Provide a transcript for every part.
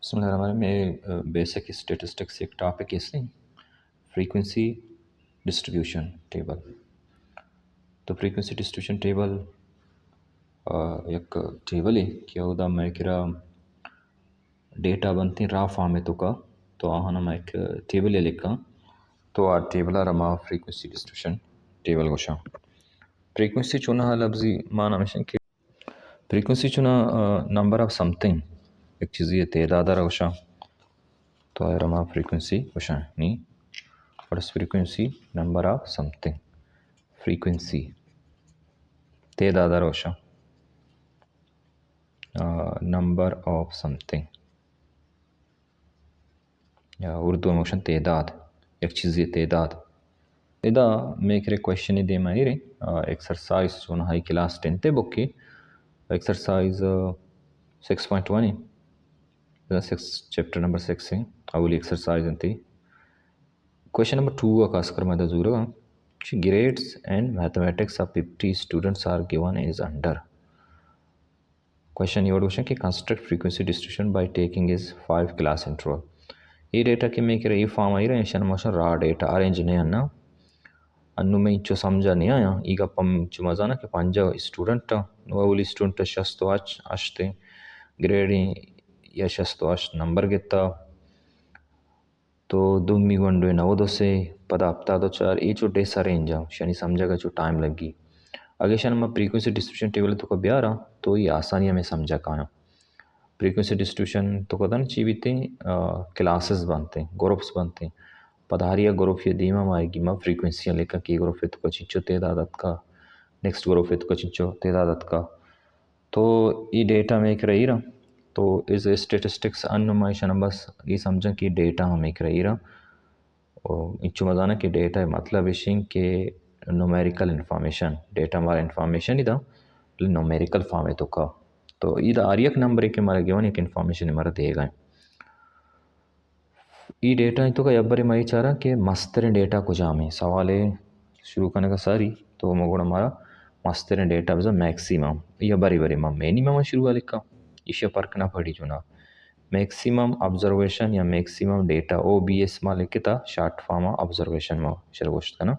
में basic statistics एक topic इसने फ्रीक्वेंसी डिस्ट्रीब्यूशन टेबल. तो फ्रीक्वेंसी डिस्ट्रीब्यूशन टेबल एक टेबल है कि उदा मैं किरा डेटा बनती रा फॉर्म में तो आहना मैं एक टेबल है लिखा तो आ टेबल रमा फ्रीक्वेंसी डिस्ट्रीब्यूशन टेबल गोशा फ्रीक्वेंसी चुना लफ्जी माना मिशन कि फ्रीक्वेंसी चुना नंबर ऑफ समथिंग एक चीज़ ये तेदादा रोशा तो है रमा फ्रीक्वेंसी गोशा नहीं. What is frequency? Number of something. Frequency. तेदादा रोशा number of something. या उर्दू मोशन तेदाद एक चीज़ ये तेदाद इदा मेक रे क्वेश्चन दे मायरे एक्सरसाइज सुन हाई क्लास 10 ते बुक की एक्सरसाइज 6.1 6 चैप्टर नंबर 6 है अवली एक्सरसाइज अंती क्वेश्चन नंबर 2 का ask her मदा Jura grades and mathematics of 50 students are given as under. Question your question कि construct frequency distribution by taking is 5 class interval. ఈ డేటాకి మీకు ఈ form అయ్యి రేషన్ మోషన్ రా data arrange नहीं అన్న अन्नु में इच्छो समझा नहीं आया ಈಗ ಪಂಚು ಮಜಾನ कि पंज स्टूडेंट वो स्टूडेंट शस्तो अश्ते ग्रेड या शस्तो अश नंबर ಗೆತ್ತ तो दुम्मी गंडो नवदो से पदा हफ्ता दो चार ये जो डेस अरेंज जाओ शनि समझेगा जो टाइम लगी अगे शन मैं फ्रीक्वेंसी डिस्ट्रीब्यूशन टेबल तो को ब्यारा तो ये आसानी में समझा कहाँ फ्रीक्वेंसी डिस्ट्रीब्यूशन तो कदा चीविते क्लासेस बनते ग्रुप्स बनते पधारिया ग्रुप ये धीमा माएगी मैं फ्रीक्वेंसी लेकर की ग्रुप तो को चिंचो तेदादत का नेक्स्ट ग्रुप तो को चिंचो तेदादत का तो ये डेटा में एक रही रहा तो इस स्टेटिस्टिक्स अनुमाइशन बस ये समझें कि डेटा हम एक रही रहा और इच्छु मजाना कि डेटा मतलब इशिंग के न्यूमेरिकल इन्फॉर्मेशन डेटा हमारा इन्फॉर्मेशन ही था न्यूमेरिकल फॉर्म है तो ಇದು ಆರ್ಯಕ್ ನಂಬರಿಗೆ ಮರಗೆವನ್ एक इन्फॉर्मेशन मर देगा ई डेटा तो का यब्बरी मई चारा कि मस्तरे डेटा को जामे सवाल शुरू करने का सारी तो मगोड़ हमारा मस्तरे डेटा बजा मैक्सिमम या बरी बरी मम मिनिमम शुरू वाले का इसे परखना पड़ी चुना मैक्सिमम ऑब्जर्वेशन या मैक्सिमम डेटा OBS मा लिखे था शॉर्ट फॉर्म ऑब्जर्वेशन मा शरगोश्त का ना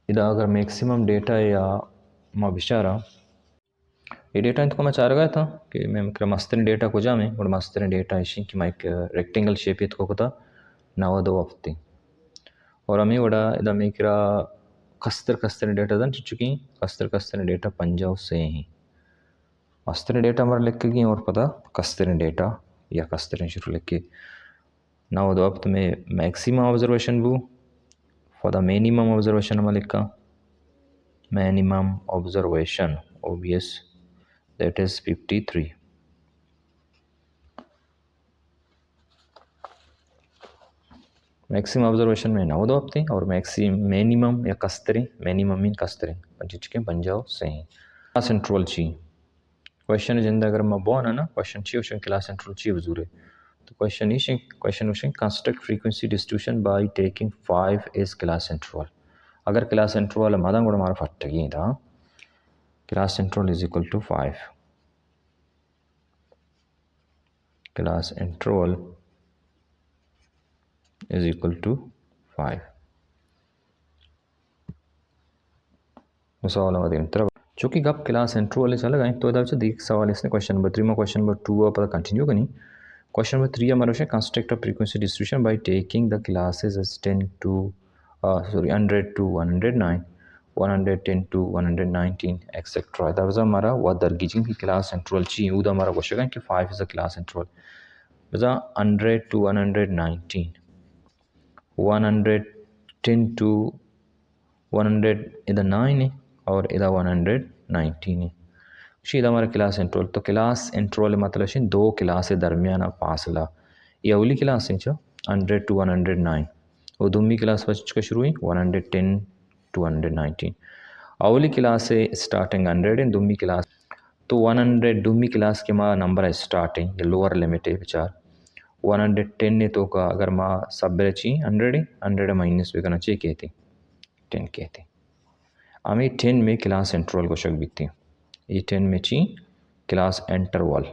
इधर अगर मैक्सिमम डेटा या मा बिचारा ये डेटा इनको मैं चाह रहा था कि मैं मस्तन डेटा को जामे और मस्तन डेटा इसी कि मैं एक रेक्टेंगल शेप इतको कोता नवदो हफ्ते और हमें वड़ा इधर मैं किरा कस्तर डेटा दन चुकी कस्तर डेटा पंजाब से ही मस्तन डेटा हमारा लिख के और पता कस्तर डेटा या कस्तर शुरू लिख के नवदो हफ्ते में मैक्सिमम ऑब्जर्वेशन बू फॉर द मिनिमम ऑब्जर्वेशन हमारा लिखा minimum observation OBS that is 53 maximum observation में नौ दो हफ्ते और मिनिमम या कस्तरे मिनिमम मीन कस्तरे पंचिचके पंजाब सही क्लास इंटरवल ची क्वेश्चन जिंदा अगर मैं बोना ना क्वेश्चन ची उशन क्लास इंटरवल ची वजूरे तो क्वेश्चन उशन construct frequency distribution by taking 5 as class interval अगर क्लास इंटरवल मदा गुड़ मारा फटगी था class interval is equal to 5 class interval is equal to 5 सवाल हमारे चूँकि कब क्लास इंटरवल चला गए तो इधर देख सवाल इसने क्वेश्चन नंबर 3 में क्वेश्चन नंबर 2 पर कंटिन्यू करनी क्वेश्चन नंबर 3 हमारा है construct a frequency distribution by taking the classes as 100 to 109 110 to 119 etcetera इधर हमारा वो दरगिजिंग की क्लास इंटरवल चाहिए उधर हमारा क्वेश्चन है कि 5 is a class interval 100 to 119 110 to 100 इधर 9 है और इधर 119 है शी हमारा क्लास इंटरवल तो क्लास इंटरवल मतलब दो क्लास दरमियान फासला ये अवली क्लास है 100 to 109 वो दुम्मी क्लास बच का शुरू हुई 110 to 119 अवली क्लास से स्टार्टिंग 100 है दुम्मी क्लास तो 100 दुम्मी क्लास के माँ नंबर है स्टार्टिंग ये लोअर लिमिट है विचार 110 ने तो का अगर माँ सब ची 100 माइनस भी करना चाहिए कहते 10 कहते हमें 10 में क्लास इंटरवल को शक बीतती ये 10 में ची क्लास इंटरवल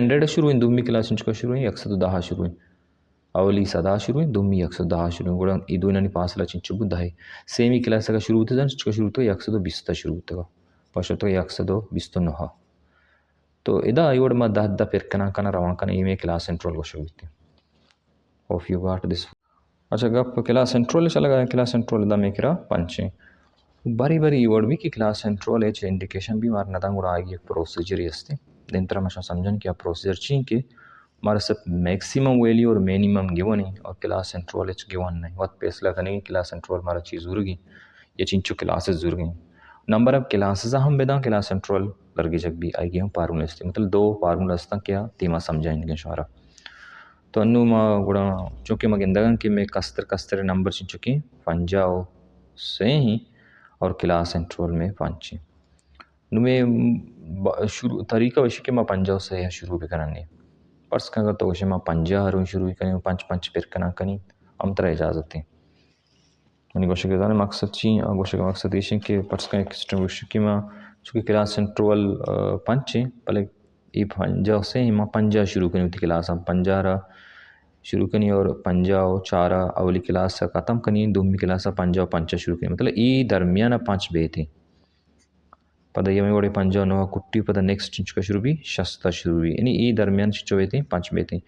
100 शुरू हुई दुम्मी क्लास इंच का शुरू हुई 110 शुरू हुई अवली 110 शुरू हुई दुम्मी 110 शुरू हुई गुड़ा ई दोनों पास ला चिंचु बुद्धाई सेमी क्लास का शुरू होते जान का शुरू होते 120 शुरू होते पशु तो 120 नहा तो इदा इवड़ मा दा पेरकना कना रवा कना ईमे क्लास इंट्रोल को शुरू होप यू गॉट दिस अच्छा गप क्लास इंट्रोल चला गया क्लास इंट्रोल दा मेकरा पंचे बारी बारी इवड़ भी की क्लास इंट्रोल एच इंडिकेशन भी मारना था गुड़ा आगे एक प्रोसीजर असते दिन तरह मशा समझन कि प्रोसीजर ची कि हमारा सब मैक्सिमम वैल्यू और मिनिमम गिवन है और क्लास इंट्रोल एच गिवन नहीं वत पेसला कने क्लास इंट्रोल हमारा चीज जुर्गी ये चिंचु क्लासेस जुर्गी नंबर ऑफ क्लासेस हम बेदा क्लास इंट्रोल लर्गी जग भी आएगी हम फार्मूला इसते मतलब 2 फार्मूला तक क्या तीमा समझाएंगे शारा तो अन्नु मा गुड़ा चूंकि मगिंदगन कि मैं कस्तर नंबर चिंचुकी पंजाओ से ही और क्लास इंट्रोल में पांची नुमे शुरू तरीका वैसे कि मैं पंजाब से शुरू भी करनी पर्स का तो वैसे मैं पंजाब हरू शुरू करें पंच पंच पेर कना कनी हम तरह इजाजत है मनी गोशे के जाने मकसद ची गोशे का मकसद ये कि पर्स का एक सिस्टम वैसे कि मैं चूंकि क्लास इंट्रोल पंचे पहले ये पंजाब से ही मैं पंजाब शुरू करी थी क्लास हम पंजारा शुरू कनी और पंजाब चारा अवली क्लास खत्म कनी दुम्मी क्लास पंजाब पंचा शुरू कनी मतलब ई दरमियान 5 बे थे पद यमे वड़े पंजाब नवा कुट्टी पद नेक्स्ट चिंच का शुरू भी शस्ता शुरू भी यानी ई दरमियान चिंचो वे थे 5 बे थे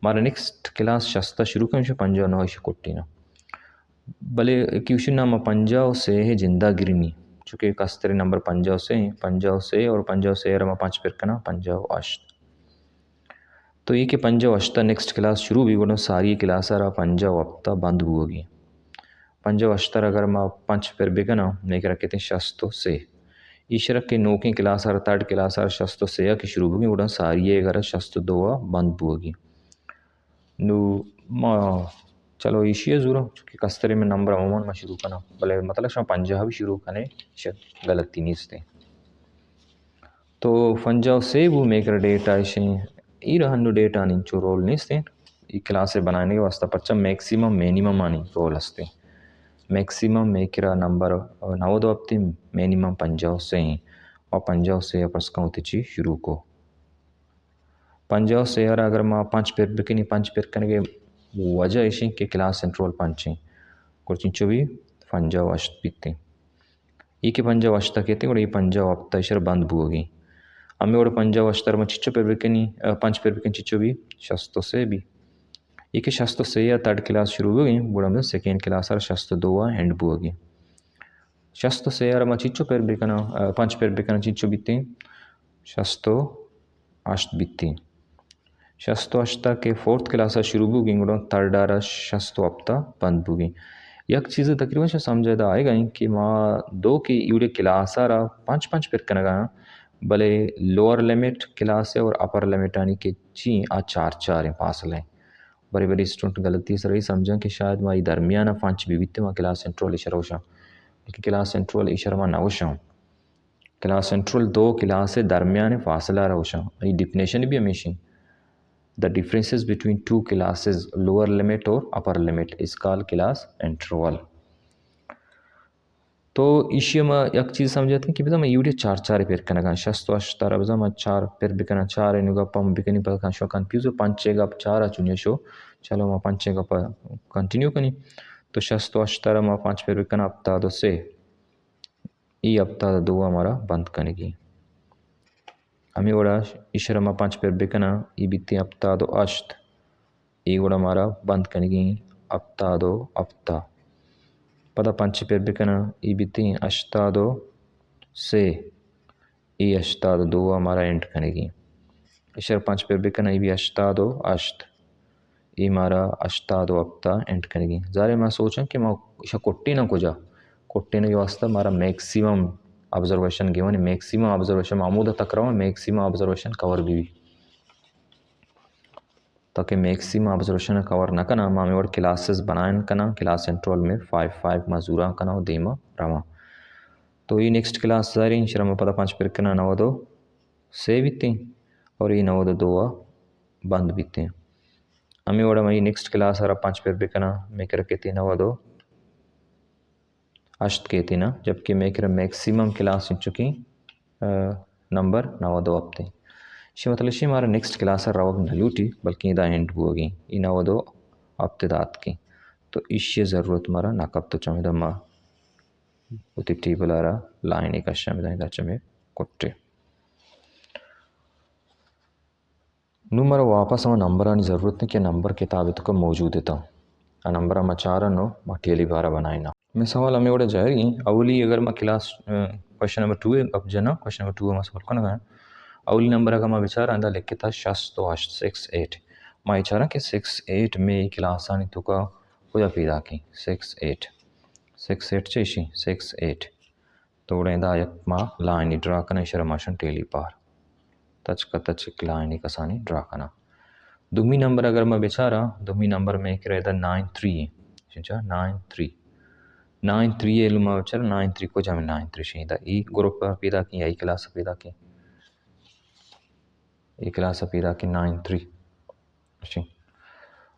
मारा नेक्स्ट क्लास शस्ता शुरू कनी पंजाब नवा कुट्टी ना भले क्वेश्चन नाम पंजाब से है जिंदा गिरनी चूंकि कस्तरे नंबर पंजाब से और पंजाब से रमा 5 पेर कना पंजाब अष्ट तो ये कि पंजाब अष्टा नेक्स्ट क्लास शुरू भी वो सारी क्लास आ पंजाब हफ्ता बंद होगी पंजाब अष्टर अगर मैं 5 पेर बेगना नहीं कर कहते शस्तो से ईश्वर के नौकी क्लास आर थर्ड क्लास आर शस्तो से की शुरू होगी उड़ा सारी अगर शस्तो दो बंद होगी नु मा चलो ईशिया जुरा चूंकि कस्तरे में नंबर अमूमन में शुरू करना भले मतलब शा पंजाब भी शुरू करने शायद गलती नहीं इसते तो पंजाब से वो मेकर डेटा ऐसे ई रहनु डेटा निंचो रोल नहीं इसते ई क्लास बनाने के वास्ते परचा मैक्सिमम मिनिमम आनी रोल हस्ते मैक्सिमम मेकरा नंबर नवदो हफ्ते मिनिमम पंजाब से ही और पंजाब से परस्का होती ची शुरू को पंजाब से यार अगर मैं 5 पेर बिकनी 5 पेर करने के वजह ऐसी कि क्लास इंट्रोल पंचे कुछ इंचो भी पंजाब अष्ट बीतते ये कि पंजाब अष्ट कहते और ये पंजाब हफ्ता इशर बंद होगी हमें और पंजाब अष्टर में चिच्चो पेर बिकनी 5 पेर बिकनी चिच्चो भी शस्तो से भी ये कि शस्तो से या थर्ड क्लास शुरू हो गई बुढ़ा में सेकेंड क्लास आर शस्तो दो एंड बुआगी शस्तो से यार चिच्चो पेर बिकना 5 पेर बिकना चिच्चो बीते शस्तो अष्ट बीते शस्तो अष्टा के फोर्थ क्लास शुरू होगी गुड़ा थर्ड आर शस्तो हफ्ता बंद होगी एक चीज़ तकरीबन से समझा आएगा कि माँ 2 की यूडे क्लास आ रहा 5 पेर कना भले लोअर लिमिट क्लास है और अपर लिमिट आनी के ची आ 4 है फासला है बड़ी बड़ी स्टूडेंट गलती से रही समझा कि शायद माँ दरमियाना 5 भी बीते माँ क्लास इंट्रोल इशर होशा लेकिन क्लास इंट्रोल इशर माँ नवशा क्लास इंट्रोल 2 क्लास से दरमियान फासला रहोशा ये डिफिनेशन भी हमेशा The differences between 2 classes lower limit or upper limit is called class interval. तो इशिया में एक चीज़ समझाते हैं कि बेटा मैं यूडी 4 पेर करना का शस्तो अष्टारा बेटा मैं 4 पेर बिकना 4 है नुगा पम बिकनी पर का शो कंफ्यूज हो 5 गप 4 चुनिए शो चलो मैं 5 गप कंटिन्यू कनी तो शस्तो अष्टारा मैं 5 पेर बिकना हफ्ता दो से ये हफ्ता दो हमारा बंद करेगी हमें वड़ा इशरा में 5 पेर बिकना ये बीती हफ्ता दो अष्ट ये वड़ा हमारा बंद करेगी हफ्ता दो हफ्ता पता 5 पेर बिकना ये बीती अष्टा दो से ये अष्टा दो हमारा एंड करेगी इशर 5 पेर बिकना ये भी अष्टा दो अष्ट ये हमारा अष्टा दो हफ्ता एंड करेगी ज़ारे मैं सोचा कि मैं इशा कोट्टी ना कुजा कोट्टी ने वास्ता हमारा maximum observation given maximum observation Mamud तक रहा मैक्सिमम ऑब्जर्वेशन कवर भी ताकि मैक्सिमम ऑब्जर्वेशन कवर न करना मामे और क्लासेस बनाए करना क्लास इंट्रोल में 5 मजूरा करना और देमा रवा तो ये नेक्स्ट क्लास सारी शर्मा पता 5 पेर करना 9 दो से बीते और ये 9 दो बंद बीते हमें वड़ा मैं नेक्स्ट क्लास आ 5 पेर करना मैं कर कहते 9 दो अष्ट कहती ना जबकि मैं मैक्सिमम क्लास इन चुकी नंबर 9 दो हफ्ते शे मतलब शे हमारा नेक्स्ट क्लास रवक नलूटी बल्कि इदा एंड बुगी इनावदो अब्तदात की तो इश्य ज़रूरत मारा नाकब तो चमिदमा उति टीबलारा लाइन एक अशमिदा इदा चमे कोट्टे नूमर वापस हम नंबर आनी ज़रूरत नहीं कि नंबर किताब तो का मौजूद है आ नंबर मचारनो मटियली बारा बनाइना मैं सवाल हमें उड़े जाएगी अवली अगर मैं क्लास क्वेश्चन नंबर 2 अब जना क्वेश्चन नंबर 2 में सवाल कौन है अवली नंबर अगर मैं विचार आंदा लिख था 6 मैं विचारा कि 6 में क्लास आनी तो का कोई पैदा की 6 चेशी 6 तो उड़े दा एक माँ लाइन ड्रा करना शर्माशन टेली पार तच का तच लाइन कसानी ड्रा करना दुमी नंबर अगर मैं बेचारा दुमी नंबर में एक रहता 9 3 एलुमा बेचारा 9 3 को जामे 9 3 शीदा ई ग्रुप पर पैदा की आई क्लास पैदा की ई क्लास पैदा की 9 3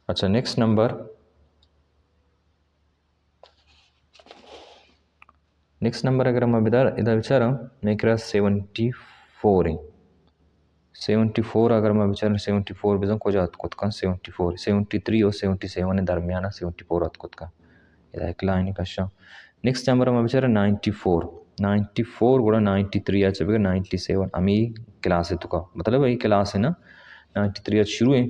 अच्छा नेक्स्ट नंबर अगर मैं इधर बेचारा मैं करा 74 है 74 अगर मैं बेचारा 74 बेजन को जात कुत का 74 73 और 77 दरमियाना 74 आत कुत का इधर एक लाइन का नेक्स्ट नंबर में बेचारा 94 गुड़ा 93 आचे बेगा 97 अमी क्लास है तुका मतलब वही क्लास है ना 93 आज शुरू है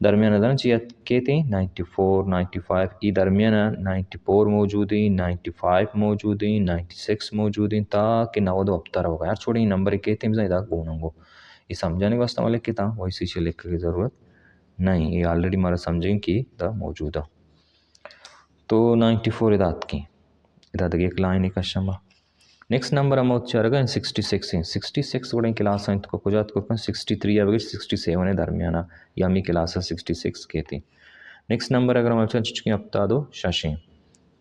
दरमियाना दान चाहिए कहते हैं 94 95 ई दरमियाना 94 मौजूद है 95 मौजूद है 96 मौजूद है ताकि 90 अब तरह होगा यार छोड़े नंबर कहते हैं इधर गुणोंगो ये समझाने वास्ते वाले किता वैसे से लिखने की ज़रूरत नहीं ये ऑलरेडी हमारा समझें कि द मौजूद है तो 94 इदात की इदात एक लाइन एक शमा नेक्स्ट नंबर हम వచ్చారుగా 66 కూడా क्लास है तो कुछ को 63 या 67 है दरमियाना या मी क्लास 66 कहती नेक्स्ट नंबर अगर हम వచ్చా చిచ్కి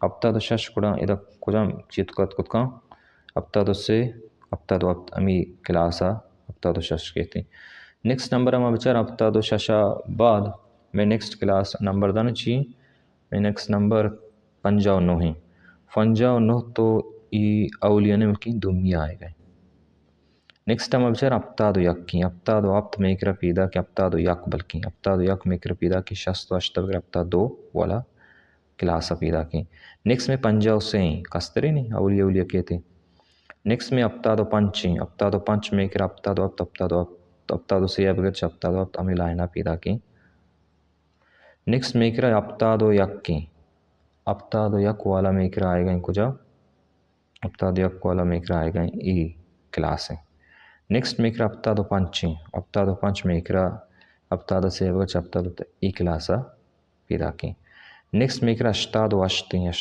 అప్తాదో शश కూడా इदा कुछ चित का अप्तादो से अप्तादो अमी क्लास अप्तादो शश कहती नेक्स्ट नंबर हम बेचारा अप्तादो शशा बाद मैं नेक्स्ट क्लास नंबर दाना ची मैं नेक्स्ट नंबर 59 तो ई अवलियने में की दुमिया आएगा नेक्स्ट टाइम बेचारा अप्तादो यक की अप्तादो अप्त में कर पैदा कि अप्तादो यक बल्कि अप्तादो यक में कर पैदा कि शस्त अष्टव अप्तादो वाला क्लास पैदा की नेक्स्ट में पंजाब से कस्तरे नहीं अवलिया कहते नेक्स्ट में अप्तादो पंच में कर अप्तादो से अप्तादो अप्त अमी लाइना पैदा की नेक्स्ट में कर अप्तादो यक की अप्तादो यक वाला में कर आएगा कुछ अप्तादो यक वाला में कर आएगा ई क्लास है नेक्स्ट में कर अप्तादो पंच में कर अप्तादो से अप्तादो ई क्लास पैदा की नेक्स्ट में कर अष्टादो अष्ट में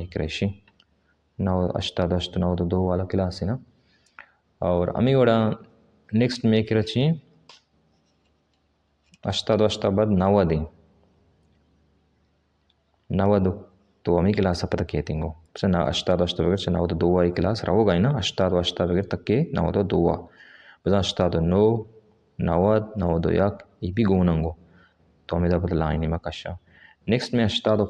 कर अष्टादो अष्ट 9 2 वाला क्लास है ना और अमी वड़ा नेक्स्ट में कर अष्टादो अष्टाबाद 90 तो अमी क्लास पता कहती हो ना अष्टादो अष्ट बगैर 9 2 वाली क्लास रहोगा ही ना अष्टादो अष्ट बगैर तक के 9 2 बस अष्टादो 9 2 यक ये भी गोनंगो तो हमें दापत लाइन में कशा नेक्स्ट में अष्टादो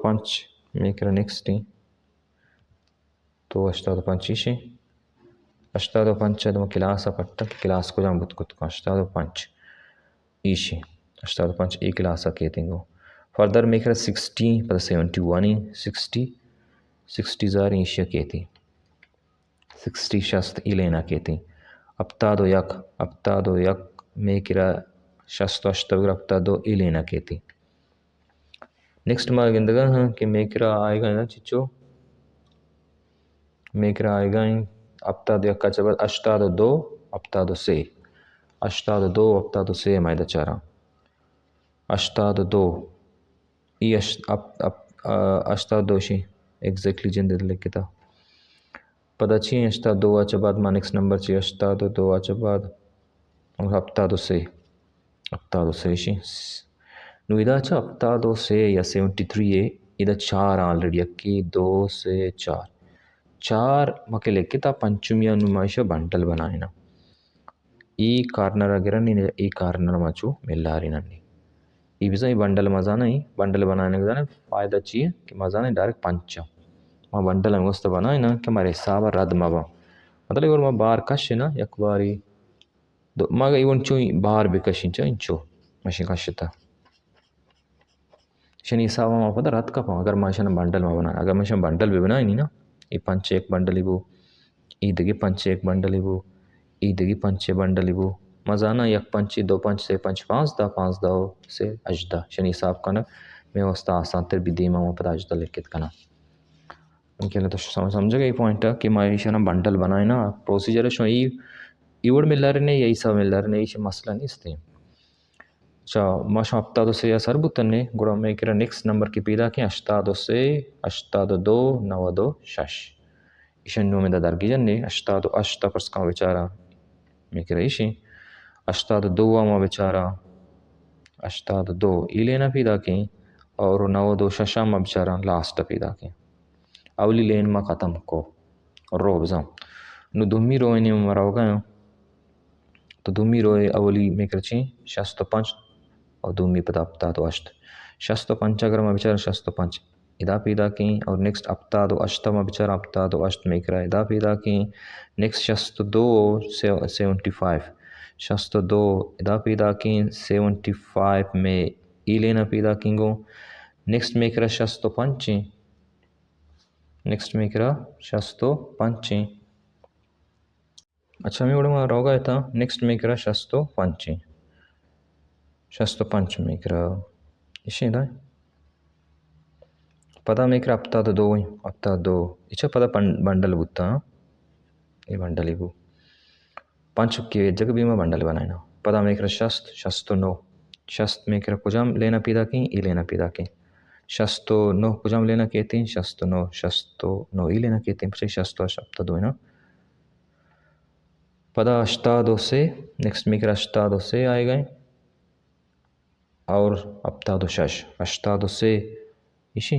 पंच में कर नेक्स्ट तो अष्टादो पंच तो क्लास पट्टा क्लास को जाम बुत अष्टादो पंच ईशी अष्टादो पंच ई क्लास कहती हो फर्दर में कर 60 पर 71 60 जार ईशिया कहती 60 शस्त इलेना कहती अप्तादो यक में किरा शस्त अष्टवग्र अप्तादो इलेना कहती नेक्स्ट मार गिंदगा हाँ कि में किरा आएगा ना चिचो में किरा आएगा अप्तादो यक का चबल अष्टादो 2 अप्तादो से मायदा चारा अष्टादो 2 ई अष्टादो शी एग्जैक्टली जिंद लिखता पदाची अष्टादो आच्या बाद मा नेक्स्ट नंबर ची अष्टादो 2 आच्या बाद अप्तादो से शी नुइदा चा अप्तादो से या 73 है इदा 4 ऑलरेडी अक्की 2 से 4 मके लिखता पंचमिया नुमाइशा बंटल बनाएना ई कार्नर अगर नहीं ई कार्नर माचू मिलारी नन्नी ई बिजा ई बंडल मजा नहीं बंडल बनाने का फ़ायदा चाहिए कि मजा नहीं डायरेक्ट पंच बंडल में बनाए ना कि हमारे हिसाब रद्द माबा मतलब और बार कश ना एक बारी maga iwoncho bahar bekashincha incho mashin kashita Shani सावा मा पता रात का पाऊँ अगर माशा बंडल में बना अगर माशा बंडल भी बनाए नहीं ना ये पंच एक बंडल इबो ईदगी पंच एक बंडल इबो ईदगी पंच बंडल इबो मजाना यक पंच दो पंच से पंच पाँच दा से अजदा शनि साहब का ना मैं वस्ता आसान तर बिदीमा मा पता अजदा लिखित कना उनके तो समझ गए पॉइंट कि माशा बंडल बनाए ना प्रोसीजर शो इवड़ मिलर ने यही सब मिलर ने ये मसला नहीं इसते maşapta dosyaya sarbutanne gura mekira next number ki pida ki ashta dosye ashta do navado shash ishan nume da dargijanne ashta parska vichara mekira ishi ashta do ma vichara ashta do ilena pida ki और नवदो शशा मा बिचारा last पीदा की अवली लेन मा खत्म को रोब जाम नु दुमी रोयने मराव गयो तो दुमी रोय अवली मेकरची 65 और दूमी पद अपता तो अष्ट शस्तो पंचाग्रम विचार शस्तो पंच इदा पीदा की और नेक्स्ट अपता दो अष्टम विचार अपता दो अष्ट में करा इदा पीदा की नेक्स्ट शस्तो दो 75 शस्तो दो इदा पीदा की 75 में ई लेना पीदा किंगो नेक्स्ट में करा शस्तो पंची नेक्स्ट में करा शस्तो पंची अच्छा मैं उड़मा रोगा था नेक्स्ट में करा शस्तो पंची शस्तो पंच में करा इसी ना पदा में करा अपता दो इच्छा पदा बंडल बुत्ता ये बंडल इबू पंच के जग बीमा बंडल बनाना पदा में करा शस्तो नो शस्त में करा कुजाम लेना पीदा की ई लेना पीदा की शस्तो नो कुजाम लेना कहती शस्तो नो ई लेना कहती पचे शस्तो अपता दो है ना पदा अष्टादो से नेक्स्ट में करा अष्टादो से आएगा और अपता शश अष्टादो से इसी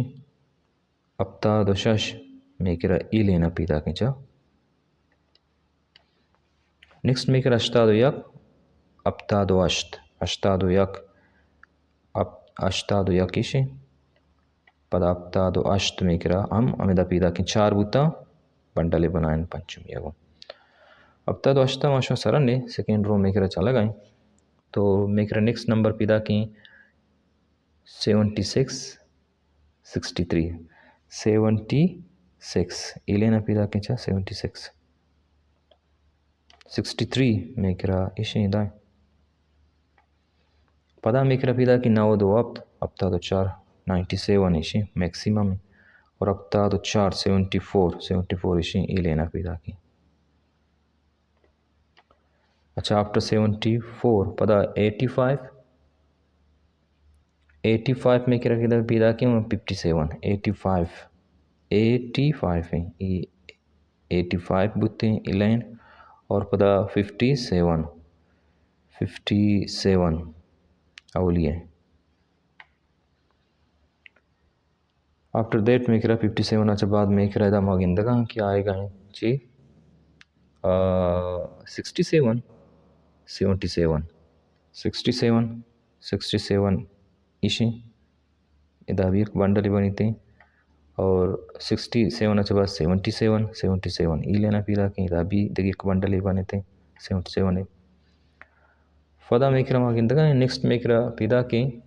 अपता शश में करा ई लेना पीदा खींचा नेक्स्ट में करा अष्टादो यक अपता अष्ट अष्टादो यक अष्टादो यक इसी पदा अपता अष्ट में करा अमिदा पीदा की 4 बूता बंडले बनाए पंचमी यगो अपता अष्टा माशा सरन ने सेकेंड रो में करा चला गए तो मेरा नेक्स्ट नंबर पीदा की 76 63 76 इलेना पीदा की 76 63 मेरा इशे दाए पदा मेरा पीदा की 9 दो अपता 4 97 इशे मैक्सिमम और अपता 4 74 इशे इलेना पीदा की अच्छा आफ्टर 74 पदा 85 में क्या किधर पीदा की 57 85 है ये 85 बुत्ते इलेन और पदा 57 अवलिए आफ्टर दैट में क्या 57 अच्छा बाद में क्या दा मागिंदगा क्या आएगा जी 67 67 इशी इदा भी एक बंडल बनी थी और 67 अच्छा बाद 77 ई लेना पीदा की इदा भी देखिए एक बंडल बने थे 77 फदा मेकरा मागिंदगा नेक्स्ट मेकरा पीदा की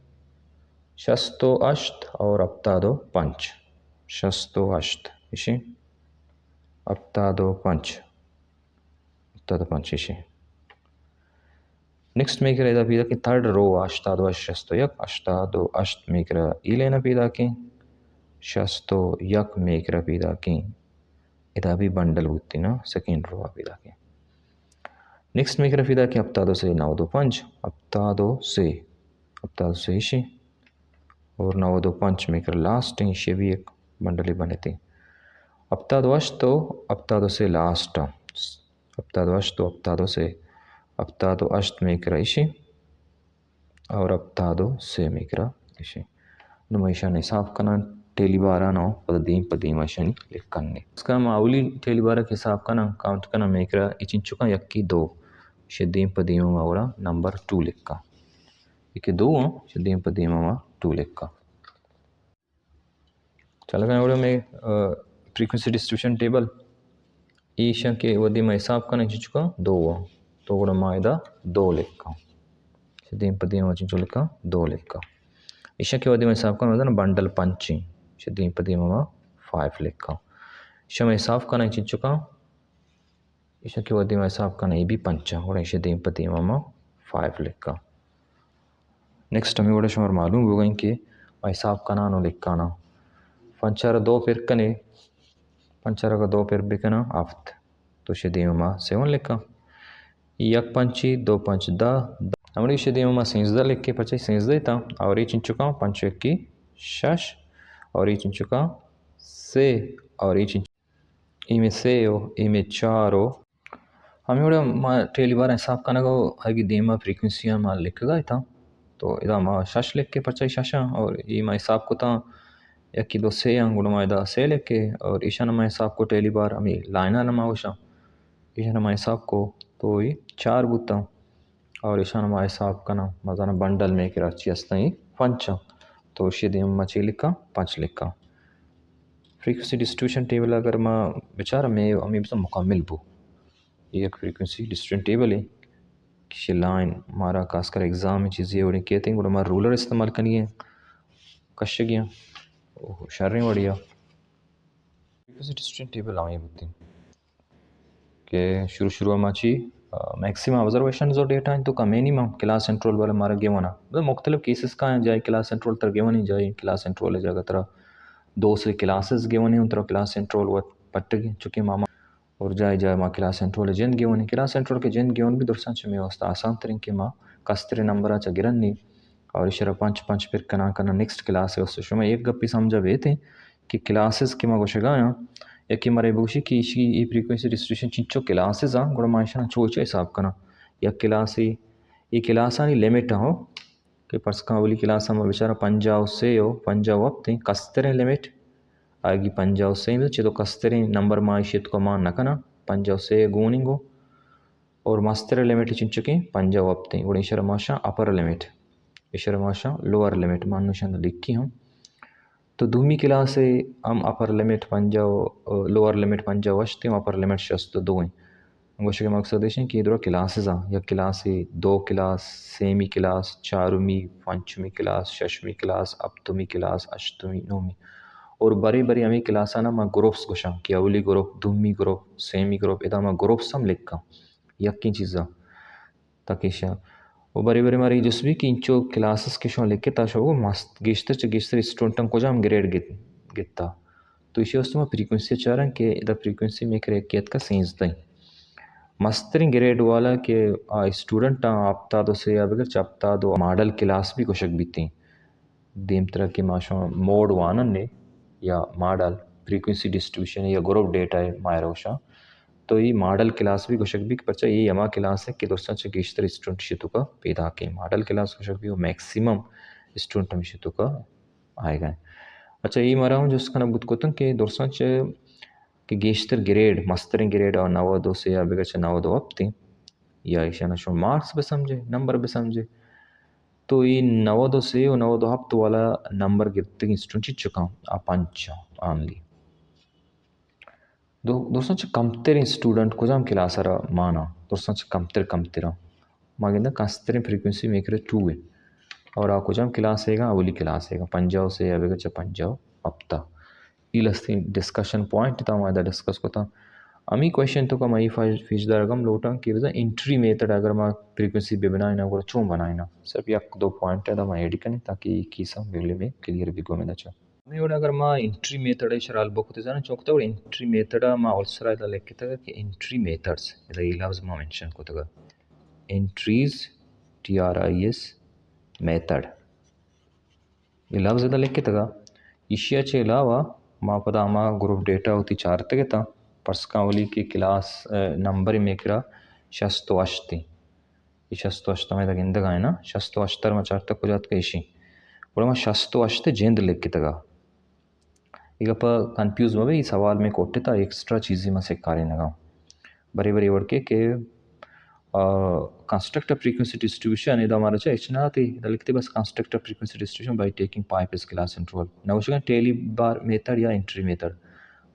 शस्तो अष्ट और अपतादो पंच शस्तो अष्ट इशी अपतादो पंच इशी नेक्स्ट में क्या पीदा की थर्ड रो अष्टादो अष्टो यक अष्टादो अष्ट में क्या ई लेना पीदा की शस्तो यक में क्या पीदा की इदा भी बंडल बुत्ती ना सेकेंड रो पीदा की नेक्स्ट में क्या पीदा की अपतादो से 9 दो पंच अपतादो से इशी और 9 दो पंच में क्या लास्ट इशे भी एक बंडल बने थे अपतादो अष्टो अपतादो से लास्ट अपतादो अष्टो अपतादो से अपतादो अष्ट में करा इशी और अपतादो से में करा इशी नुमाइशा ने साफ करना टेलीबारा ना पदीम अशनी लिख करने इसका माउली टेलीबारा के हिसाब का ना काउंट करना में करा इचिन चुका यक्की 2 शदीम पदीम मावड़ा नंबर 2 लिख का इके 2 शदीम पदीम मा 2 लिख का चला गया में फ्रीक्वेंसी डिस्ट्रीब्यूशन टेबल ईशा के वदी में हिसाब करना चुका 2 तो కూడా मायदा 2 లెక్క షదీం పదీం వచ్చించు లెక్క 2 లెక్క ఇషకి వదిమ हिसाब का मतलब बंडल पंची షదీం పదీం 5 లెక్క ఇషమ हिसाब का नहीं चिंचुका इशकी वदीम हिसाब का नहीं भी पंचा और इशे दीम पदीम 5 లెక్క नेक्स्ट हमें కూడా शुमार मालूम हो गई कि हिसाब का ना नो लिखाना पंचारा 2 पेरकने पंचारा का 2 पेर बिकना आफ्त तो शदीम 7 లెక్క एक पंची 2 पंच 10 हमारे शदीम 16 లెక్క पचे 16 था और ये चिंचुका पंच की 6 और ये चिंचुका से और ये चिंचु इमे से इमे 4 हमें కూడా మా టేలి బార్ हिसाब का नगो हगी देमा फ्रीक्वेंसी मा लिख गया था तो इदा मा शश लिख के परचाई शशा और ये मा हिसाब को ता यकी दो से गुण मा इदा से लिख के और ईशान मा हिसाब को टैली बार हमें लाइना नमा होशा ईशान मा हिसाब को तो ये 4 बुता और ईशान मा हिसाब का ना मजाना बंडल में के रची अस्ताई पंचा तो इसे देम मा ची लिखा 5 लिखा फ्रीक्वेंसी डिस्ट्रीब्यूशन टेबल अगर मा बेचारा में हमें भी मुकम्मल बो ये एक फ्रीक्वेंसी डिस्ट्रीब्यूशन टेबल है किसी लाइन हमारा खासकर एग्ज़ाम में चीज़ें और कहते हैं हमारा रूलर इस्तेमाल करनी है कश गया होशियारी बढ़िया फ्रीक्वेंसी डिस्ट्रीब्यूशन टेबल आए होती कि शुरू में अच्छी मैक्सिमम ऑब्जर्वेशन जो डेटा है तो का मिनिमम क्लास कंट्रोल वाला हमारा गेवन मतलब मुख्तलिफ केसेस का है जाए क्लास कंट्रोल तर गेवन ही जाए क्लास कंट्रोल है जगह तरह 2 से क्लासेस गेवन है उन तरह क्लास कंट्रोल वो पट्ट चुके मामा और जाए माँ क्लास कंट्रोल जेन गेवन क्लास कंट्रोल के जेन गेवन भी दुर्सन में वस्ता आसान तरीके माँ कस्तरे नंबर आचा गिरन्नी और इशारा 5 फिर करना नेक्स्ट क्लास है उससे शुमा एक गप्पी समझा बेते कि क्लासेस के माँ गोशगा या कि मरे बुशी कि इसी ये फ्रीक्वेंसी डिस्ट्रीब्यूशन चिंचो क्लासेस गुण माशा चोचा हिसाब करना या क्लास ये क्लास आनी लिमिट हो कि पर्स का बोली क्लास हम बेचारा पंजाब से हो पंजाब अब थे कस्तरे लिमिट आएगी पंजाब से तो कस्तरे नंबर माशियत को मान न करना पंजाब से गूनिंगो और मस्तरे लिमिट चिंचुके पंजाब अब थे और इशारा माशा अपर लिमिट इशारा माशा लोअर लिमिट मानुषान लिखी हम तो दूमी क्लास से हम अपर लिमिट पंजाब लोअर लिमिट पंजाब वशते अपर लिमिट शस्त दो हैं गोशे के मकसद है कि इधर क्लासेस या क्लास 2 क्लास सेमी क्लास चारुमी पंचमी क्लास शशमी क्लास अप्तमी क्लास अष्टमी नौमी और बड़ी बड़ी हमें क्लास ना मा ग्रुप्स गोशा कि अवली ग्रुप दूमी ग्रुप सेमी ग्रुप इदा मा ग्रुप्स हम लिखा यक्की चीज़ा ताकिशा वो बड़ी बड़ी हमारी जिस भी किंचो क्लासेस के शो लिखे ता शो मस्त गिश्तर स्टूडेंट को जाम ग्रेड गित्ता तो इसे उसमें फ्रीक्वेंसी चारा के इधर फ्रीक्वेंसी में करे कियत का सेंस तई मस्तरिंग ग्रेड वाला के स्टूडेंट आपता दो से अब चपता दो मॉडल क्लास भी कुशक बीती देम तरह के माशो मोड वानन ने या मॉडल फ्रीक्वेंसी डिस्ट्रीब्यूशन या ग्रुप डेटा है मायरोशा तो ये मॉडल क्लास भी कुशक भी परचा ये यमा क्लास है कि दोस्तों से किश्तर स्टूडेंट शितु का पैदा के मॉडल क्लास कुशक भी वो मैक्सिमम स्टूडेंट में शितु का आएगा अच्छा ये मारा हूँ जिसका ना बुत कोतन के दोस्तों से कि गेश्तर ग्रेड मस्तरिंग ग्रेड और 92 से या बिगड़ 92 अब थे या इशाना शो मार्क्स भी समझे नंबर भी समझे तो ये 92 से 92 हफ्त वाला नंबर गिरते स्टूडेंट चुका आ 5 ऑनली दोस्तों कमतर स्टूडेंट को जाम क्लास माना दोस्तों कमतर मागिंदा कस्तरे फ्रीक्वेंसी मेकर 2 है और आपको जाम क्लास है अवली क्लास है पंजाब से या बिगड़ पंजाब हफ्ता इलस्ती डिस्कशन पॉइंट था हमारा डिस्कस को था अमी क्वेश्चन तो कम आई फीसदार गम लोटा कि वजह एंट्री मेथड अगर मैं फ्रीक्वेंसी भी बनाए वो चूँ बनाए सिर्फ 1-2 पॉइंट है मैं एड करें ताकि की सब बिगले में क्लियर भी गोमें अच्छा मैं अगर मैं एंट्री मेथड है शराल बुक होते जाना चौकता और एंट्री मेथड मैं ऑल्सर इधर लिखे था कि एंट्री मेथड्स इधर ये लफ्ज़ मैं मेंशन को था एंट्रीज TRIS मेथड ये लफ्ज़ इधर लिखे था इशिया चे अलावा माँ पता माँ ग्रुप डेटा होती 4 तक था पर्सकावली की क्लास नंबर मेकरा 68 ये 68 में तक इंदगा है ना 68 में 4 तक हो जाता है इसी और मैं 68 जेंद लिख के तगा ಈಗ कन्फ्यूज में ಈ सवाल में ಕೊಟ್ಟಿತ एक्स्ट्रा चीज़ें में से कार्य लगा बड़ी बड़ी वर्ड के कंस्ट्रक्ट फ्रीक्वेंसी डिस्ट्रीब्यूशन ಇದು हमारा चाहिए इतना थी लिखते बस construct frequency distribution by taking pipe इस क्लास कंट्रोल नवशका टेली बार मेथड या एंट्री मेथड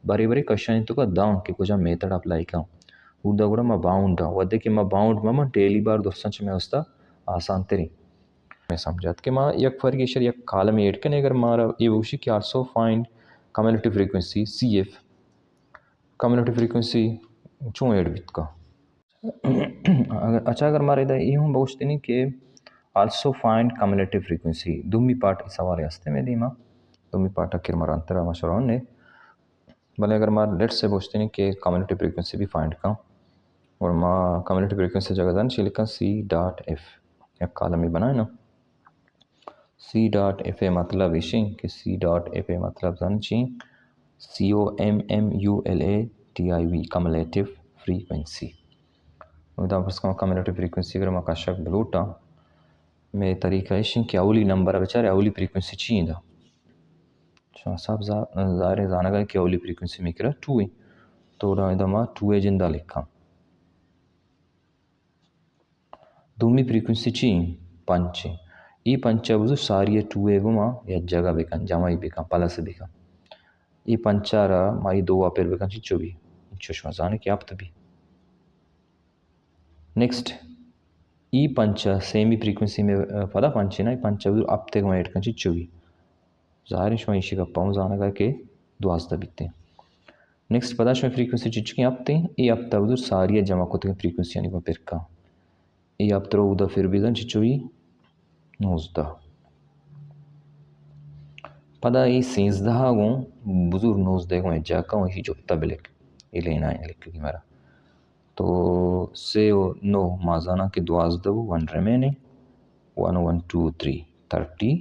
बड़ी बड़ी क्वेश्चन तो का दाउन के कुछ मेथड अप्लाई का उदा కూడా మా బాగుంటా వద్దకి మా బాగుంट मम डेली बार दोस्तों में उस्ता आसान तेरी मैं समझात कि माँ एक फर्क इशर एक कॉलम ऐड करने अगर मारा ये उसी कि also find cumulative frequency CF community frequency चूँ ऐड बित का अच्छा अगर मारे इधर ये हम बोलते नहीं कि आल्सो फाइंड कम्युनिटी फ्रीक्वेंसी दुम्मी पार्ट इस सवाल हस्ते में दी माँ दुम्मी पार्ट अखिर मारा अंतरा मशरूम ने भले अगर मार लेट्स से बोलते नहीं कि कम्युनिटी फ्रीक्वेंसी भी फाइंड का और माँ कम्युनिटी फ्रीक्वेंसी जगह दान चिलिका C.F एक कॉलम में बनाए ना C.F मतलब इशी कि C.F मतलब दान ची COMMULATIV कम्युलेटिव फ्रीक्वेंसी उदा बस कम्युनिटी फ्रीक्वेंसी अगर माँ काशक बलूटा में तरीका इशी कि अवली नंबर बेचारे अवली फ्रीक्वेंसी ची दा सब ज़ाहिर जाना गया कि अवली फ्रीक्वेंसी में करा 2 तो इधर माँ 2 जिंदा लिखा दुम्मी फ्रीक्वेंसी ची 5 ई 5 बुझु सारी 2 गुमा या जगह बेकन जमाई बेकन पलस बेकन ई 5 माई 2 पेर बेकन चिचो भी चुष्मा जाने कि आप तभी नेक्स्ट ई 5 सेमी फ्रीक्वेंसी में पदा 5 ना ई 5 बुझु आप ते गुमा ऐड कन चिचो भी ज़ाहिर शमा इशी का पाऊँ जाना गया कि दुआस्ता बिकते नेक्स्ट पदा शमा फ्रीक्वेंसी चिच की आप ते ई आप ता बुझु सारी जमा को ते फ्रीक्वेंसी यानी को पेर का ई आप तो उदा फिर भी दन चिचो ही नोज़दा पदा ई 13 गो बुजुर्ग नोज़दे गो जाका ही जुप्ता बिलिक इलेना लिख की मेरा तो से नो माजाना के 12 1 remaining 1 1 2 3 30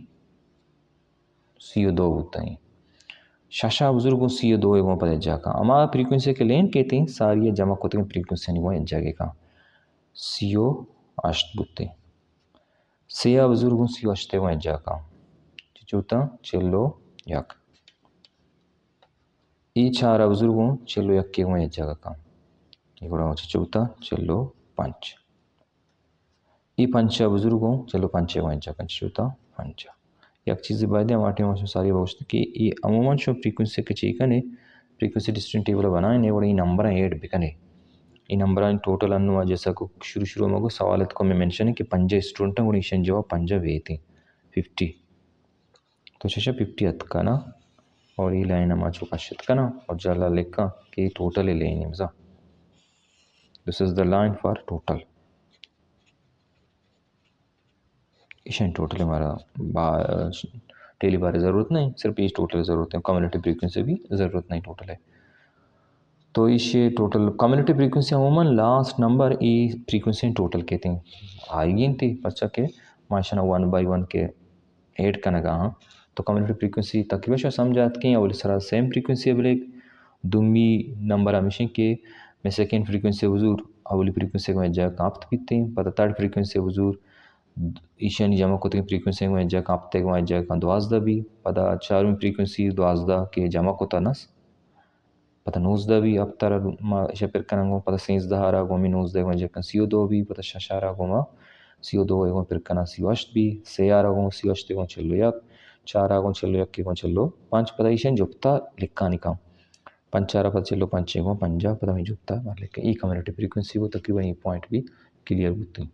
CO2 होता है शाशा बुजुर्गों CO2 एवं पद जाका अमा फ्रीक्वेंसी के लेन कहते हैं सारी जमा को ते फ्रीक्वेंसी नहीं वो जागे का CO अष्ट बुते सेया बुजुर्गों CO अष्टे वो जाका चिचूता चेल्लो यक ई 4 बुजुर्गों चेल्लो यक के वो जागा का इगोड़ा चिचूता चेल्लो 5 ई 5 बुजुर्गों चलो 5 वो जाका चिचूता 5 एक चीज़ बायदे हमारे वहाँ सारी बात कि ये अमूमन शो फ्रीक्वेंसी के चीज़ ने फ्रीक्वेंसी डिस्ट्रीब्यूशन टेबल बनाए ने और ये नंबर ऐड बिकने ये नंबर टोटल अन्नु जैसा को शुरू में को सवाल को मैं मेंशन है कि 5 स्टूडेंट को निशन जवाब 5 वेती 50 तो शेषा 50 अतका ना और ये लाइन हमारा चुका शतका ना और जला लेका कि टोटल ले लेनी मजा this is the line for total इशन टोटल हमारा डेली बार ज़रूरत नहीं सिर्फ ये टोटल ज़रूरत है कम्युनिटी फ्रीक्वेंसी भी ज़रूरत नहीं टोटल है तो इसे टोटल कम्युनिटी फ्रीक्वेंसी अमूमन लास्ट नंबर ई फ्रीक्वेंसी टोटल कहते हैं आई थी बच्चा के माशाना 1 by 1 के ऐड करना हाँ तो कम्युनिटी फ्रीक्वेंसी तकरीबन समझात कि अवली सरा सेम फ्रीक्वेंसी अवले दुम्मी नंबर हमेशा के मैं सेकेंड फ्रीक्वेंसी हुजूर अवली फ्रीक्वेंसी में जा काप्त पीते हैं पता थर्ड फ्रीक्वेंसी हुजूर ईशानी जमा को फ्रीक्वेंसी में जा काप्ते में जा का 12 भी पता 4वीं फ्रीक्वेंसी 12 के जमा को नस पता 19 भी अब तारा इसे पेर कनांगो पता 13 रागो में 19 में जकन CO2 भी पता शशारा गोमा CO2 एगो पेर कना CO8 भी सेयारा गो CO8 एगो चलो या 4 आगो चलो या के गो चलो 5 पता इशन जुप्ता लिखा निका 5 4 पता चलो 5 एगो 5 पता में जुप्ता मार लेके ई कम्युनिटी फ्रीक्वेंसी वो तकरीबन ये पॉइंट भी क्लियर होती